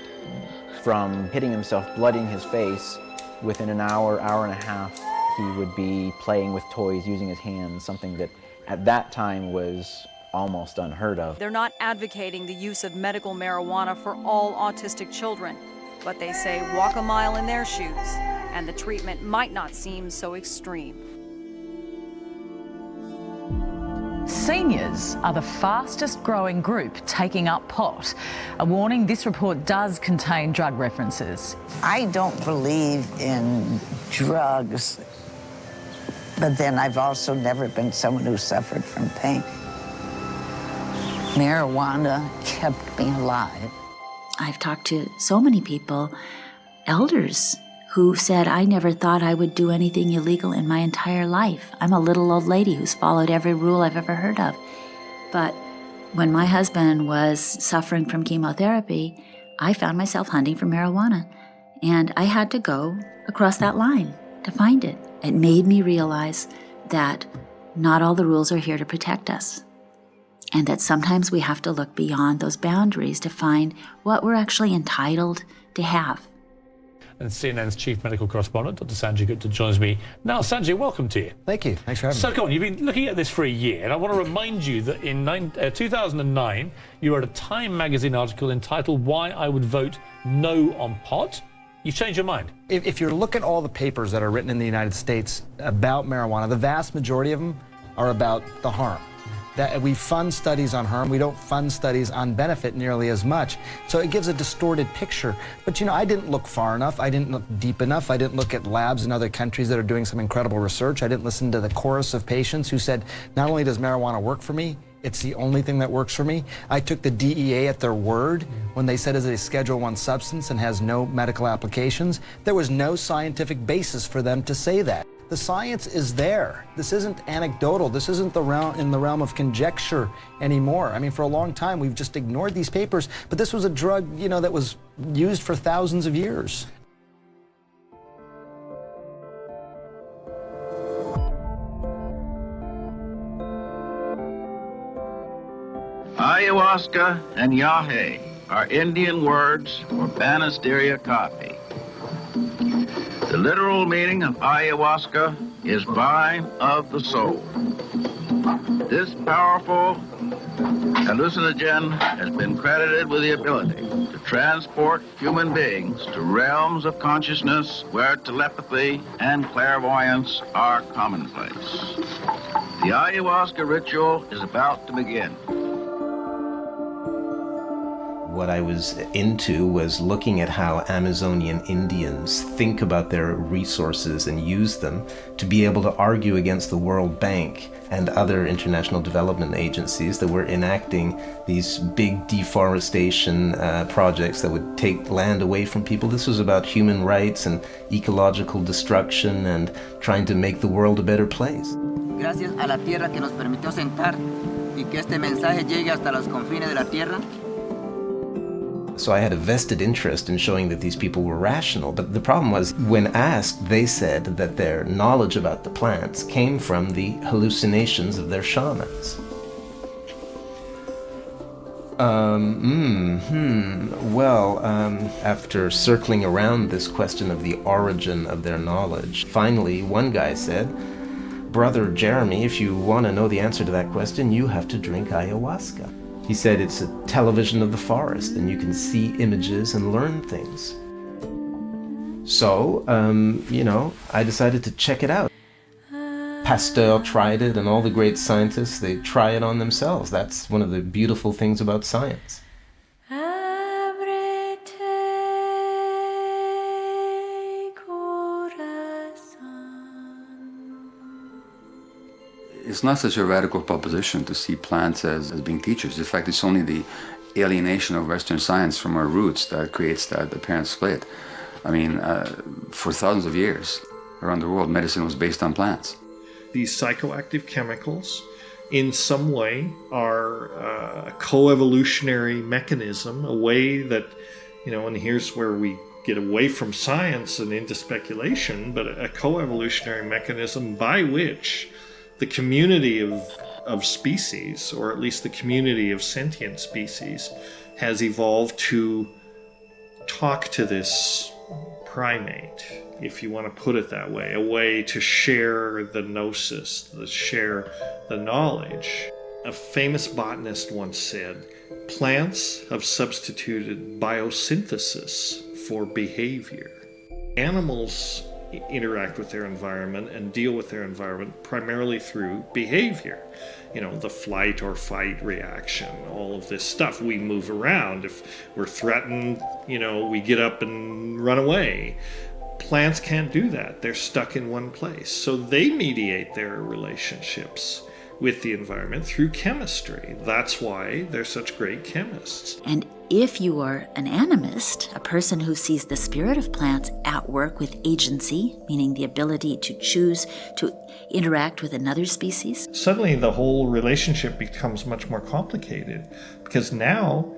from hitting himself, blooding his face. Within an hour, hour and a half, he would be playing with toys, using his hands, something that at that time was almost unheard of. They're not advocating the use of medical marijuana for all autistic children, but they say walk a mile in their shoes, and the treatment might not seem so extreme. Seniors are the fastest growing group taking up pot. A warning, this report does contain drug references. I don't believe in drugs, but then I've also never been someone who suffered from pain. Marijuana kept me alive. I've talked to so many people, elders, who said, I never thought I would do anything illegal in my entire life. I'm a little old lady who's followed every rule I've ever heard of. But when my husband was suffering from chemotherapy, I found myself hunting for marijuana. And I had to go across that line to find it. It made me realize that not all the rules are here to protect us. And that sometimes we have to look beyond those boundaries to find what we're actually entitled to have. And CNN's chief medical correspondent, Dr. Sanjay Gupta, joins me now. Sanjay, welcome to you. Thank you. Thanks for having me. So, go on. You've been looking at this for a year, and I want to remind you that in 2009, you wrote a Time magazine article entitled Why I Would Vote No on Pot. You've changed your mind. If you look at all the papers that are written in the United States about marijuana, the vast majority of them are about the harm. That we fund studies on harm, we don't fund studies on benefit nearly as much. So it gives a distorted picture. But I didn't look far enough, I didn't look deep enough, I didn't look at labs in other countries that are doing some incredible research, I didn't listen to the chorus of patients who said, not only does marijuana work for me, It's the only thing that works for me. I took the DEA at their word when they said it's a Schedule I substance and has no medical applications. There was no scientific basis for them to say that. The science is there. This isn't anecdotal. This isn't in the realm of conjecture anymore. I mean, for a long time, we've just ignored these papers, but this was a drug, you know, that was used for thousands of years. Ayahuasca and yahe are Indian words for Banisteria caapi. The literal meaning of ayahuasca is vine of the soul. This powerful hallucinogen has been credited with the ability to transport human beings to realms of consciousness where telepathy and clairvoyance are commonplace. The ayahuasca ritual is about to begin. What I was into was looking at how Amazonian Indians think about their resources and use them to be able to argue against the World Bank and other international development agencies that were enacting these big deforestation projects that would take land away from people. This was about human rights and ecological destruction and trying to make the world a better place. Gracias a la tierra que nos permitió sentar y que este mensaje llegue hasta los confines de la tierra. So I had a vested interest in showing that these people were rational, but the problem was, when asked, they said that their knowledge about the plants came from the hallucinations of their shamans. After circling around this question of the origin of their knowledge, finally one guy said, "Brother Jeremy, if you want to know the answer to that question, you have to drink ayahuasca." He said it's a television of the forest and you can see images and learn things. So, I decided to check it out. Pasteur tried it and all the great scientists, they try it on themselves. That's one of the beautiful things about science. It's not such a radical proposition to see plants as being teachers. In fact, it's only the alienation of Western science from our roots that creates that apparent split. I mean, for thousands of years around the world, medicine was based on plants. These psychoactive chemicals, in some way, are a co-evolutionary mechanism, a way that, and here's where we get away from science and into speculation, but a co-evolutionary mechanism by which the community of species, or at least the community of sentient species, has evolved to talk to this primate, if you want to put it that way, a way to share the gnosis, to share the knowledge. A famous botanist once said, plants have substituted biosynthesis for behavior. Animals interact with their environment and deal with their environment primarily through behavior. The flight or fight reaction, all of this stuff. We move around. If we're threatened, we get up and run away. Plants can't do that. They're stuck in one place. So they mediate their relationships with the environment through chemistry. That's why they're such great chemists. And if you are an animist, a person who sees the spirit of plants at work with agency, meaning the ability to choose to interact with another species, suddenly the whole relationship becomes much more complicated, because now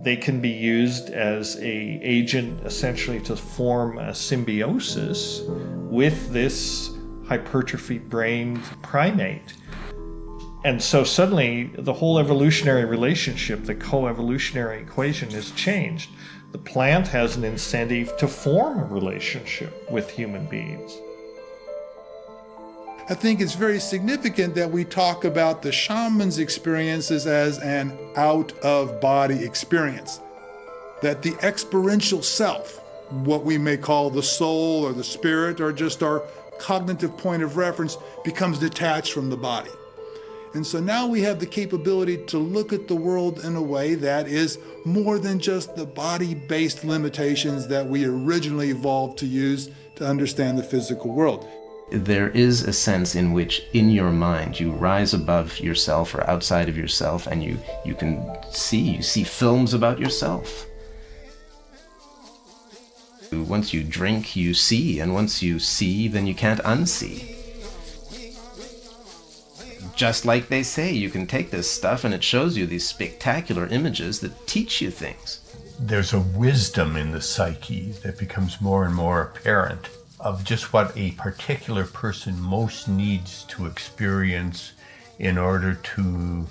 they can be used as an agent essentially to form a symbiosis with this hypertrophy-brained primate. And so suddenly the whole evolutionary relationship, the co-evolutionary equation is changed. The plant has an incentive to form a relationship with human beings. I think it's very significant that we talk about the shaman's experiences as an out-of-body experience. That the experiential self, what we may call the soul or the spirit or just our cognitive point of reference, becomes detached from the body. And so now we have the capability to look at the world in a way that is more than just the body-based limitations that we originally evolved to use to understand the physical world. There is a sense in which, in your mind, you rise above yourself or outside of yourself, and you see films about yourself. Once you drink, you see, and once you see, then you can't unsee. Just like they say, you can take this stuff and it shows you these spectacular images that teach you things. There's a wisdom in the psyche that becomes more and more apparent of just what a particular person most needs to experience in order to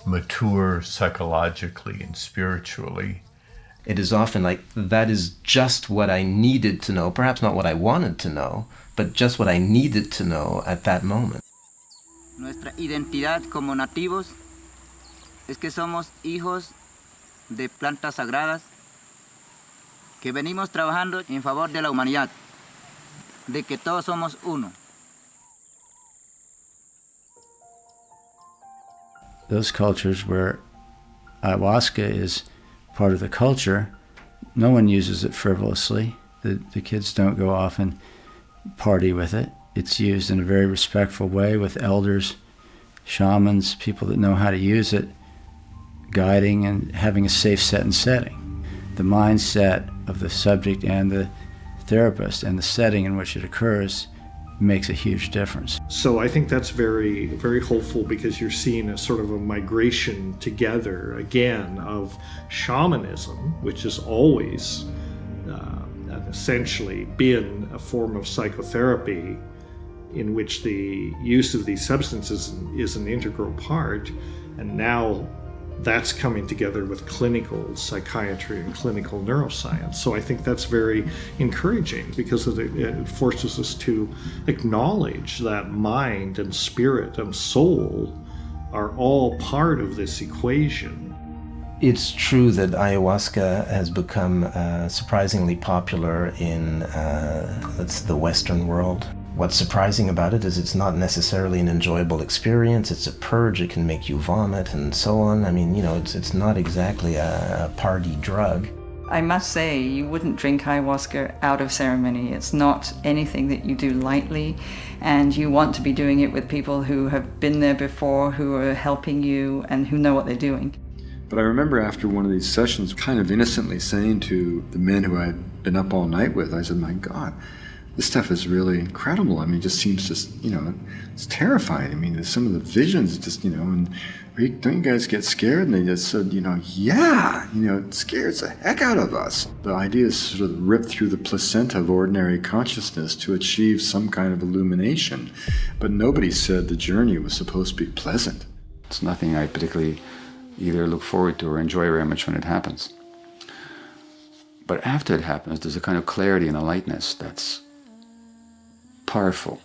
mature psychologically and spiritually. It is often like, that is just what I needed to know, perhaps not what I wanted to know, but just what I needed to know at that moment. Nuestra identidad como nativos es que somos hijos de plantas sagradas que venimos trabajando en favor de la humanidad, de que todos somos uno. Those cultures where ayahuasca is part of the culture, no one uses it frivolously. The kids don't go off and party with it. It's used in a very respectful way with elders, shamans, people that know how to use it, guiding and having a safe setting. The mindset of the subject and the therapist and the setting in which it occurs makes a huge difference. So I think that's very, very hopeful, because you're seeing a sort of a migration together again of shamanism, which has always essentially been a form of psychotherapy in which the use of these substances is an integral part, and now that's coming together with clinical psychiatry and clinical neuroscience. So I think that's very encouraging, because it forces us to acknowledge that mind and spirit and soul are all part of this equation. It's true that ayahuasca has become surprisingly popular in the Western world. What's surprising about it is it's not necessarily an enjoyable experience. It's a purge. It can make you vomit and so on. I mean, it's not exactly a party drug. I must say, you wouldn't drink ayahuasca out of ceremony. It's not anything that you do lightly, and you want to be doing it with people who have been there before, who are helping you, and who know what they're doing. But I remember after one of these sessions kind of innocently saying to the men who I'd been up all night with, I said, my God, this stuff is really incredible. I mean, it just seems it's terrifying. I mean, some of the visions just, and don't you guys get scared? And they just said, yeah, it scares the heck out of us. The idea is sort of ripped through the placenta of ordinary consciousness to achieve some kind of illumination. But nobody said the journey was supposed to be pleasant. It's nothing I particularly either look forward to or enjoy very much when it happens. But after it happens, there's a kind of clarity and a lightness that's powerful,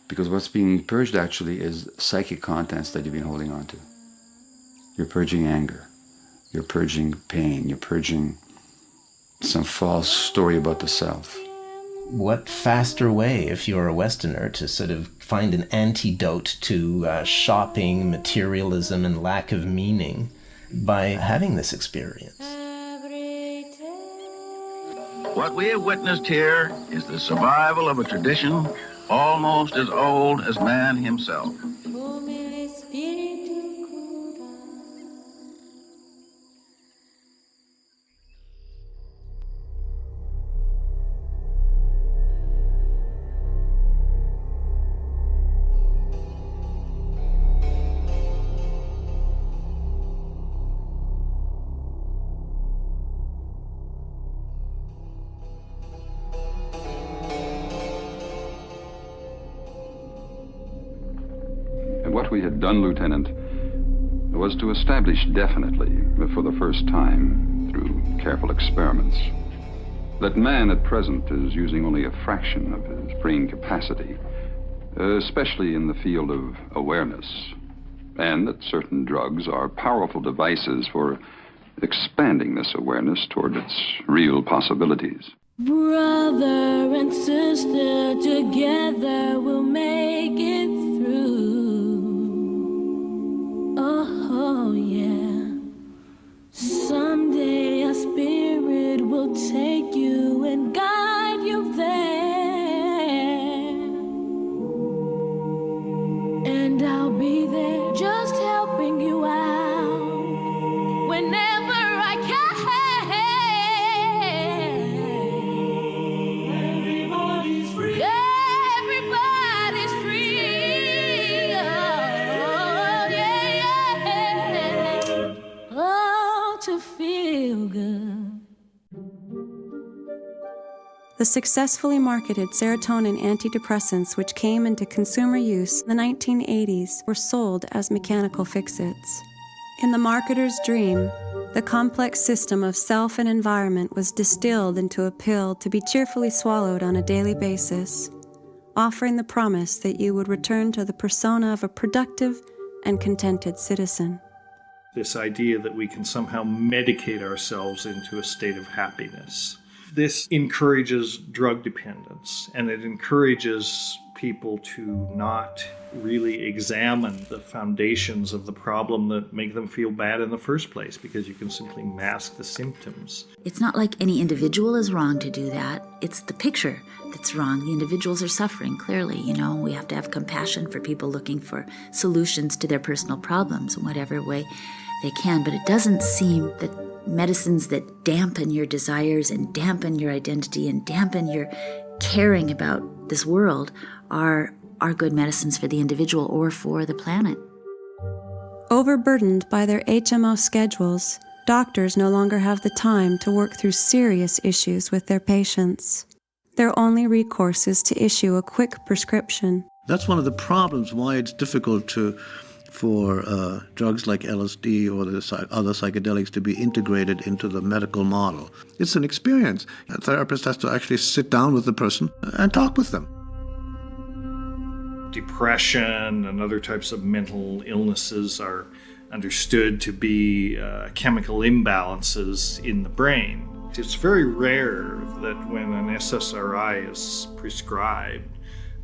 because what's being purged actually is psychic contents that you've been holding on to. You're purging anger, you're purging pain, you're purging some false story about the self. What faster way, if you're a Westerner, to sort of find an antidote to shopping, materialism, and lack of meaning by having this experience? What we have witnessed here is the survival of a tradition almost as old as man himself. What we had done, Lieutenant, was to establish definitely, for the first time, through careful experiments, that man at present is using only a fraction of his brain capacity, especially in the field of awareness, and that certain drugs are powerful devices for expanding this awareness toward its real possibilities. Brother and sister, together we'll make it through. Oh, yeah. Someday a spirit will take you and guide you there. The successfully marketed serotonin antidepressants which came into consumer use in the 1980s were sold as mechanical fix-its. In the marketer's dream, the complex system of self and environment was distilled into a pill to be cheerfully swallowed on a daily basis, offering the promise that you would return to the persona of a productive and contented citizen. This idea that we can somehow medicate ourselves into a state of happiness. This encourages drug dependence, and it encourages people to not really examine the foundations of the problem that make them feel bad in the first place, because you can simply mask the symptoms. It's not like any individual is wrong to do that. It's the picture that's wrong. The individuals are suffering, clearly. We have to have compassion for people looking for solutions to their personal problems in whatever way they can. But it doesn't seem that medicines that dampen your desires and dampen your identity and dampen your caring about this world are good medicines for the individual or for the planet. Overburdened by their HMO schedules, doctors no longer have the time to work through serious issues with their patients. Their only recourse is to issue a quick prescription. That's one of the problems why it's difficult for drugs like LSD or the other psychedelics to be integrated into the medical model. It's an experience. A therapist has to actually sit down with the person and talk with them. Depression and other types of mental illnesses are understood to be chemical imbalances in the brain. It's very rare that when an SSRI is prescribed,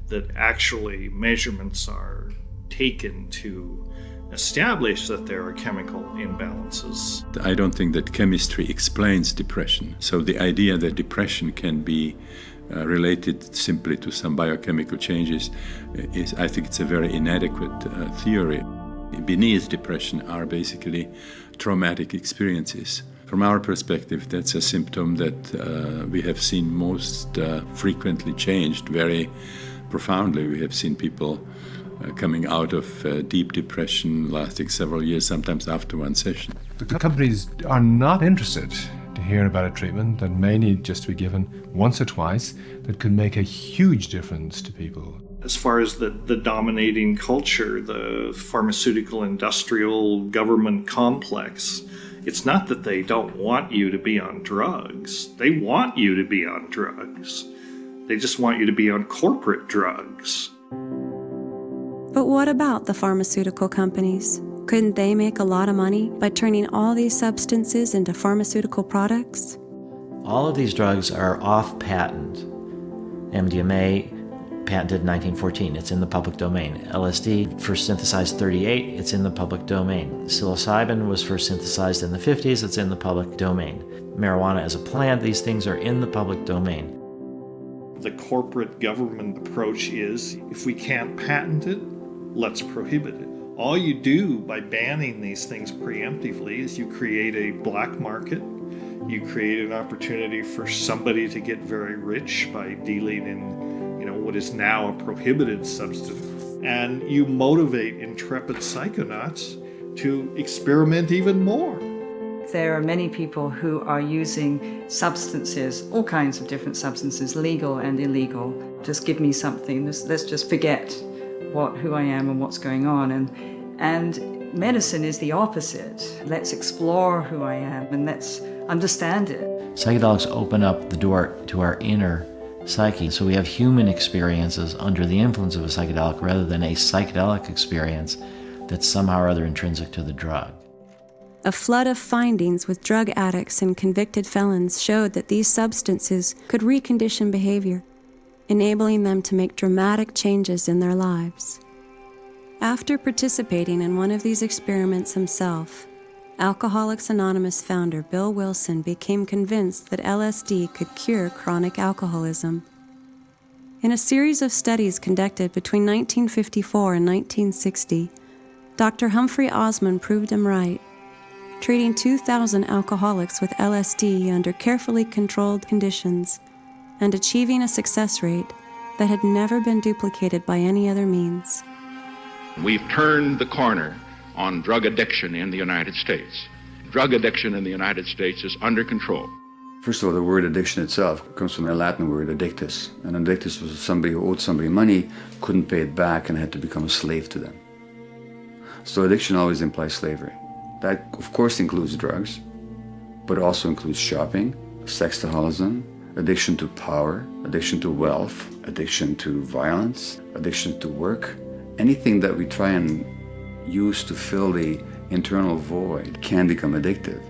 that actually measurements are taken to establish that there are chemical imbalances. I don't think that chemistry explains depression. So the idea that depression can be related simply to some biochemical changes I think it's a very inadequate theory. Beneath depression are basically traumatic experiences. From our perspective, that's a symptom that we have seen most frequently changed very profoundly. We have seen people coming out of deep depression lasting several years, sometimes after one session. The companies are not interested to hear about a treatment that may need just to be given once or twice that could make a huge difference to people. As far as the dominating culture, the pharmaceutical, industrial, government complex, it's not that they don't want you to be on drugs. They want you to be on drugs. They just want you to be on corporate drugs. But what about the pharmaceutical companies? Couldn't they make a lot of money by turning all these substances into pharmaceutical products? All of these drugs are off patent. MDMA, patented in 1914, it's in the public domain. LSD, first synthesized 38, it's in the public domain. Psilocybin was first synthesized in the 50s, it's in the public domain. Marijuana as a plant, these things are in the public domain. The corporate government approach is, if we can't patent it, let's prohibit it. All you do by banning these things preemptively is you create a black market. You create an opportunity for somebody to get very rich by dealing in, what is now a prohibited substance. And you motivate intrepid psychonauts to experiment even more. There are many people who are using substances, all kinds of different substances, legal and illegal. Just give me something. Let's just forget who I am and what's going on. And medicine is the opposite. Let's explore who I am and let's understand it. Psychedelics open up the door to our inner psyche, so we have human experiences under the influence of a psychedelic rather than a psychedelic experience that's somehow or other intrinsic to the drug. A flood of findings with drug addicts and convicted felons showed that these substances could recondition behavior, enabling them to make dramatic changes in their lives. After participating in one of these experiments himself, Alcoholics Anonymous founder Bill Wilson became convinced that LSD could cure chronic alcoholism. In a series of studies conducted between 1954 and 1960, Dr. Humphrey Osmond proved him right, treating 2,000 alcoholics with LSD under carefully controlled conditions and achieving a success rate that had never been duplicated by any other means. We've turned the corner on drug addiction in the United States. Drug addiction in the United States is under control. First of all, the word addiction itself comes from the Latin word addictus. And addictus was somebody who owed somebody money, couldn't pay it back, and had to become a slave to them. So addiction always implies slavery. That, of course, includes drugs, but also includes shopping, sexaholism, addiction to power, addiction to wealth, addiction to violence, addiction to work. Anything that we try and use to fill the internal void can become addictive.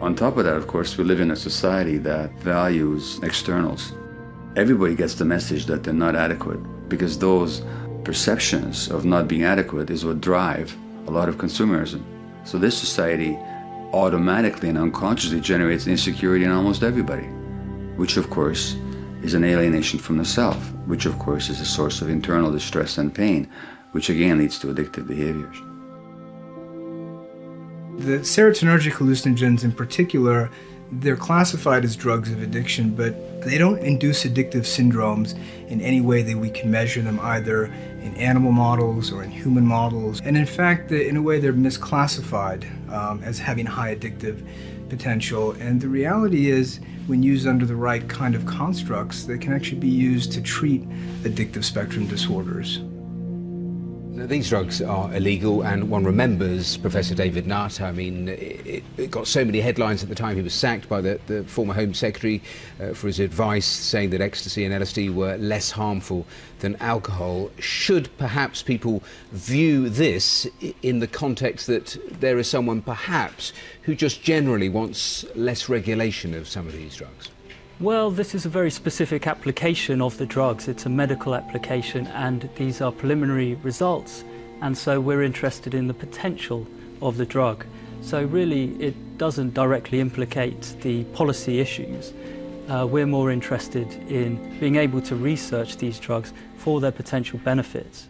On top of that, of course, we live in a society that values externals. Everybody gets the message that they're not adequate, because those perceptions of not being adequate is what drive a lot of consumerism. So this society automatically and unconsciously generates insecurity in almost everybody, which of course is an alienation from the self, which of course is a source of internal distress and pain, which again leads to addictive behaviors. The serotonergic hallucinogens in particular, they're classified as drugs of addiction, but they don't induce addictive syndromes in any way that we can measure them, either in animal models or in human models. And in fact, in a way, they're misclassified as having high addictive potential. And the reality is, when used under the right kind of constructs, they can actually be used to treat addictive spectrum disorders. These drugs are illegal, and one remembers Professor David Nutt. I mean, it got so many headlines at the time. He was sacked by the former Home Secretary for his advice, saying that ecstasy and LSD were less harmful than alcohol. Should perhaps people view this in the context that there is someone perhaps who just generally wants less regulation of some of these drugs? Well, this is a very specific application of the drugs. It's a medical application, and these are preliminary results. And so we're interested in the potential of the drug. So really, it doesn't directly implicate the policy issues. We're more interested in being able to research these drugs for their potential benefits.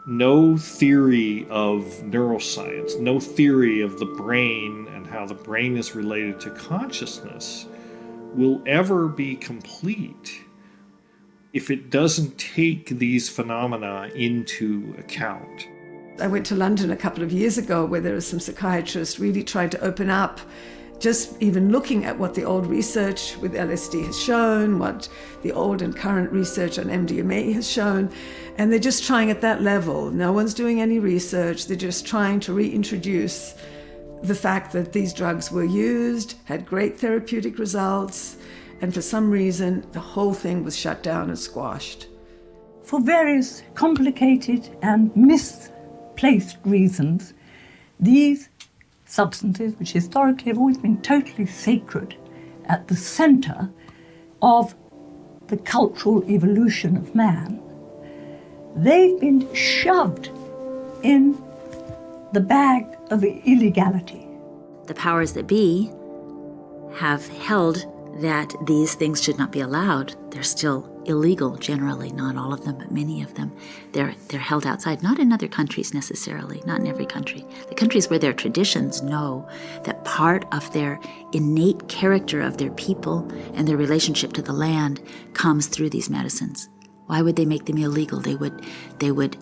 No theory of neuroscience, no theory of the brain and how the brain is related to consciousness will ever be complete if it doesn't take these phenomena into account. I went to London a couple of years ago where there were some psychiatrists really trying to open up, just even looking at what the old research with LSD has shown, what the old and current research on MDMA has shown, and they're just trying at that level. No one's doing any research, they're just trying to reintroduce the fact that these drugs were used, had great therapeutic results, and for some reason the whole thing was shut down and squashed. For various complicated and misplaced reasons, these substances, which historically have always been totally sacred, at the center of the cultural evolution of man, they've been shoved in the bag of illegality. The powers that be have held that these things should not be allowed. They're still illegal generally, not all of them, but many of them. They're held outside, not in other countries necessarily, not in every country. The countries where their traditions know that part of their innate character of their people and their relationship to the land comes through these medicines. Why would they make them illegal? They would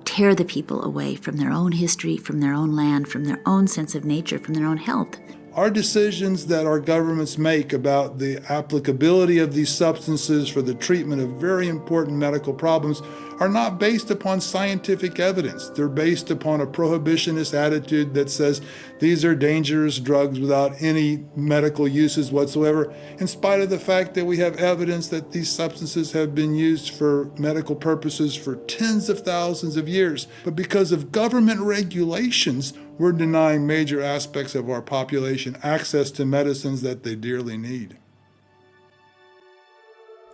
tear the people away from their own history, from their own land, from their own sense of nature, from their own health. Our decisions that our governments make about the applicability of these substances for the treatment of very important medical problems are not based upon scientific evidence. They're based upon a prohibitionist attitude that says these are dangerous drugs without any medical uses whatsoever, in spite of the fact that we have evidence that these substances have been used for medical purposes for tens of thousands of years. But because of government regulations, we're denying major aspects of our population access to medicines that they dearly need.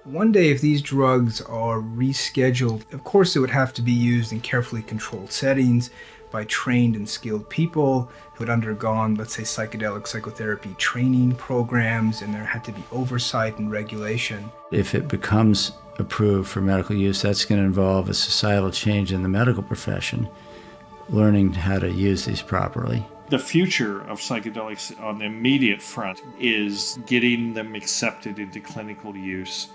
One day, if these drugs are rescheduled, of course it would have to be used in carefully controlled settings by trained and skilled people who had undergone, let's say, psychedelic psychotherapy training programs, and there had to be oversight and regulation. If it becomes approved for medical use, that's going to involve a societal change in the medical profession, learning how to use these properly. The future of psychedelics on the immediate front is getting them accepted into clinical use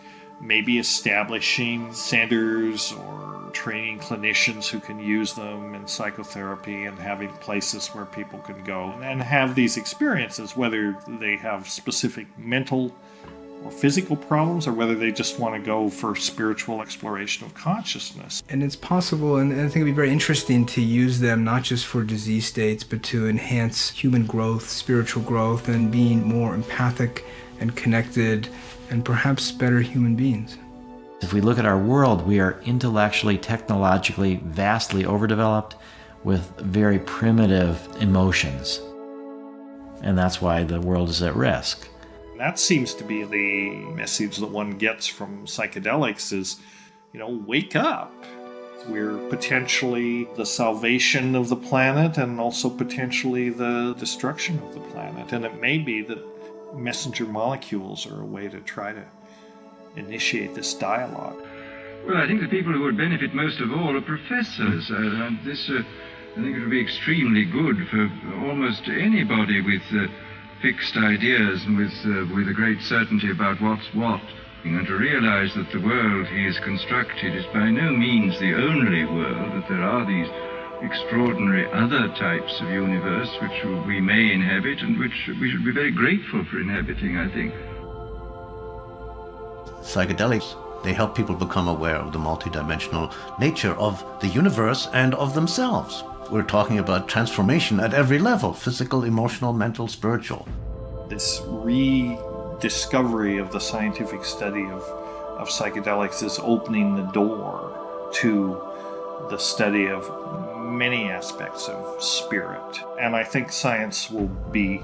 maybe establishing centers or training clinicians who can use them in psychotherapy and having places where people can go and have these experiences, whether they have specific mental or physical problems or whether they just want to go for spiritual exploration of consciousness. And it's possible, and I think it'd be very interesting to use them not just for disease states, but to enhance human growth, spiritual growth, and being more empathic and connected and perhaps better human beings. If we look at our world, we are intellectually, technologically, vastly overdeveloped with very primitive emotions. And that's why the world is at risk. That seems to be the message that one gets from psychedelics is, wake up. We're potentially the salvation of the planet and also potentially the destruction of the planet. And it may be that messenger molecules are a way to try to initiate this dialogue. Well, I think the people who would benefit most of all are professors. And this, I think it would be extremely good for almost anybody with fixed ideas and with a great certainty about what's what, and to realize that the world he has constructed is by no means the only world, that there are these extraordinary other types of universe which we may inhabit and which we should be very grateful for inhabiting, I think. Psychedelics, they help people become aware of the multidimensional nature of the universe and of themselves. We're talking about transformation at every level: physical, emotional, mental, spiritual. This rediscovery of the scientific study of psychedelics is opening the door to the study of many aspects of spirit. And I think science will be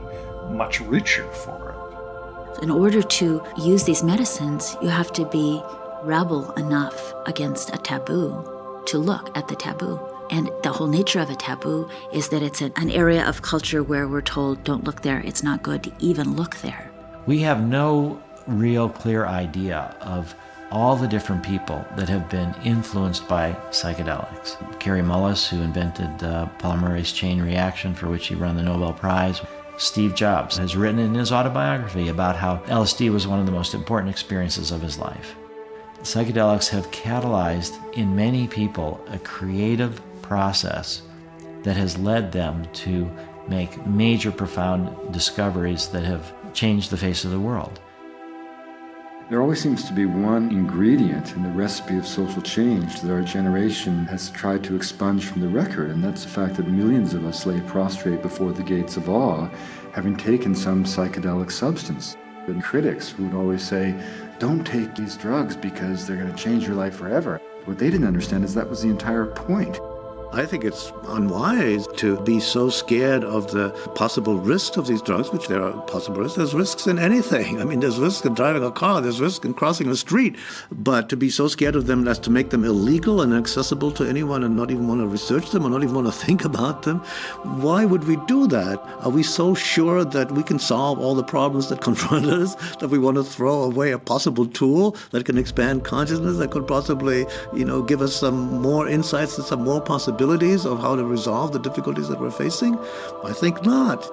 much richer for it. In order to use these medicines, you have to be rebel enough against a taboo to look at the taboo. And the whole nature of a taboo is that it's an area of culture where we're told, don't look there, it's not good to even look there. We have no real clear idea of all the different people that have been influenced by psychedelics. Kary Mullis, who invented polymerase chain reaction, for which he won the Nobel Prize. Steve Jobs has written in his autobiography about how LSD was one of the most important experiences of his life. Psychedelics have catalyzed in many people a creative process that has led them to make major, profound discoveries that have changed the face of the world. There always seems to be one ingredient in the recipe of social change that our generation has tried to expunge from the record, and that's the fact that millions of us lay prostrate before the gates of awe, having taken some psychedelic substance. And critics would always say, don't take these drugs because they're going to change your life forever. What they didn't understand is that was the entire point. I think it's unwise to be so scared of the possible risks of these drugs, which there are possible risks. There's risks in anything. I mean, there's risks in driving a car, there's risks in crossing a street. But to be so scared of them as to make them illegal and accessible to anyone and not even want to research them or not even want to think about them, why would we do that? Are we so sure that we can solve all the problems that confront us that we want to throw away a possible tool that can expand consciousness, that could possibly, give us some more insights and some more possibilities of how to resolve the difficulties that we're facing? I think not.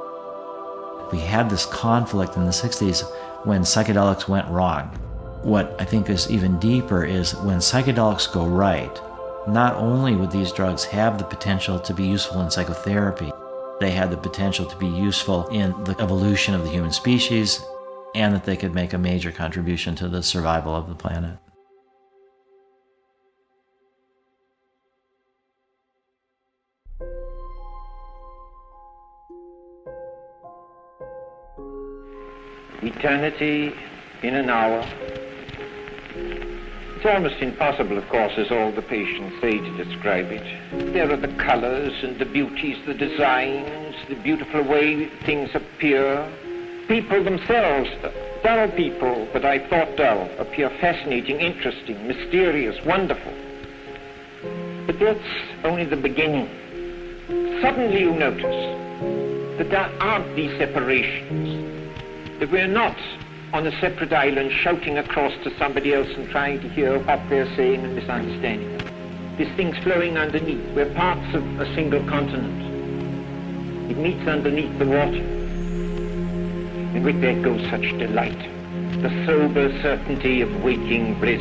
We had this conflict in the 60s when psychedelics went wrong. What I think is even deeper is when psychedelics go right, not only would these drugs have the potential to be useful in psychotherapy, they had the potential to be useful in the evolution of the human species, and that they could make a major contribution to the survival of the planet. Eternity in an hour. It's almost impossible, of course, as all the patients say, to describe it. There are the colors and the beauties, the designs, the beautiful way things appear. People themselves, dull people that I thought dull, appear fascinating, interesting, mysterious, wonderful. But that's only the beginning. Suddenly you notice that there aren't these separations. That we're not on a separate island shouting across to somebody else and trying to hear what they're saying and misunderstanding them. There's things flowing underneath. We're parts of a single continent. It meets underneath the water. And with that goes such delight. the sober certainty of waking bliss.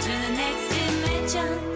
To the next dimension.